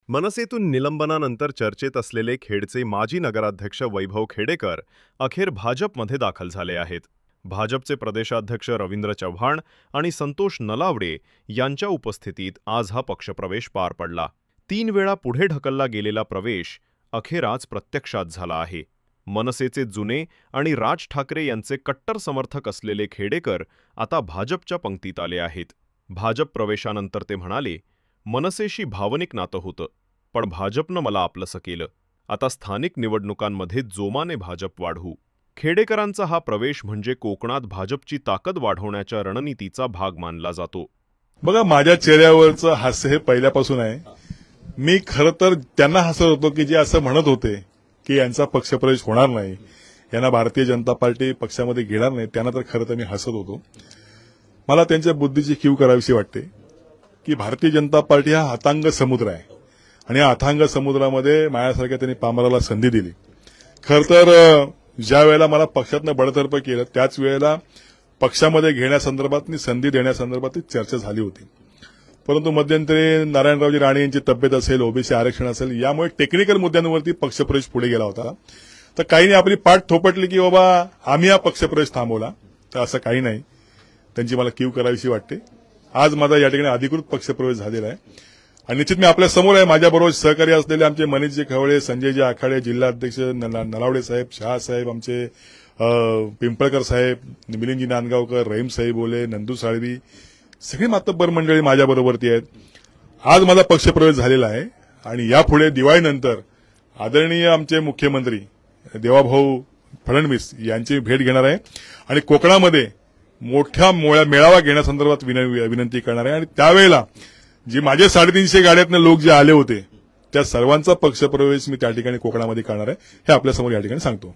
मनसेतून निलंबनानंतर चर्चेत असलेले खेडचे माजी नगराध्यक्ष वैभव खेडेकर अखेर भाजपमध्ये दाखल झाले आहेत. भाजपचे प्रदेशाध्यक्ष रवींद्र चव्हाण आणि संतोष नलावडे यांच्या उपस्थितीत आज हा पक्षप्रवेश पार पडला. 3 वेळा पुढे ढकलला गेलेला प्रवेश अखेर आज प्रत्यक्षात झाला आहे. मनसेचे जुने आणि राज ठाकरे यांचे कट्टर समर्थक असलेले खेडेकर आता भाजपच्या पंक्तीत आले आहेत. भाजप प्रवेशानंतर ते म्हणाले, मनसेशी भावनिक नातं होतं, पण भाजपनं मला आपलंसं केलं. आता स्थानिक निवडणुकांमध्ये जोमाने भाजप वाढवू. खेडेकरांचा हा प्रवेश म्हणजे कोकणात भाजपची ताकद वाढवण्याच्या रणनीतीचा भाग मानला जातो. बघा, माझ्या चेहऱ्यावरचं हास्य हे पहिल्यापासून आहे. मी खरं तर त्यांना हसत होतो की जे असं म्हणत होते की यांचा पक्षप्रवेश होणार नाही, यांना भारतीय जनता पार्टी पक्षामध्ये घेणार नाही, त्यांना तर खरं तर मी हसत होतो. मला त्यांच्या बुद्धीची कीव करावीशी वाटते की भारतीय जनता पार्टी हा अथांग समुद्र आहे आणि या अथांग समुद्रामध्ये माझ्यासारख्या त्यांनी पामराला संधी दिली. खरं तर ज्या वेळेला मला पक्षातनं बडतर्फ केलं त्याच वेळेला पक्षामध्ये घेण्यासंदर्भात संधी देण्यासंदर्भात चर्चा झाली होती. परंतु मध्यंतरी नारायणरावजी राणे यांची तब्येत असेल, ओबीसी आरक्षण असेल, यामुळे टेक्निकल मुद्द्यांवरती पक्षप्रवेश पुढे गेला होता. तर काहींनी आपली पाठ थोपटली की बाबा आम्ही हा पक्षप्रवेश थांबवला. तर असं काही नाही. त्यांची मला कीव करावीशी वाटते. आज माझा या ठिकाणी अधिकृत पक्षप्रवेश झालेला आहे आणि निश्चित मी आपल्या समोर आहे. माझ्याबरोबर सहकारी असलेले आमचे मनीषजी खवळे, संजयजी आखाडे, जिल्हाध्यक्ष नलावडे साहेब, शहा साहेब, आमचे पिंपळकर साहेब, मिलिंदजी नांदगावकर, रहीम साहेब बोले, नंदू साळवी, सगळी मातब्बर मंडळी माझ्याबरोबरती आहेत. आज माझा पक्षप्रवेश झालेला आहे आणि यापुढे दिवाळीनंतर आदरणीय आमचे मुख्यमंत्री देवाभाऊ फडणवीस यांची भेट घेणार आहे आणि कोकणामध्ये मोठ्या मेळावा घेण्यासंदर्भात विनंती करणार आहे. आणि त्यावेळेला जे माझे 350 गाड्यातनं लोक जे आले होते त्या सर्वांचा पक्षप्रवेश मी त्या ठिकाणी कोकणामध्ये करणार आहे, हे आपल्यासमोर या ठिकाणी सांगतो.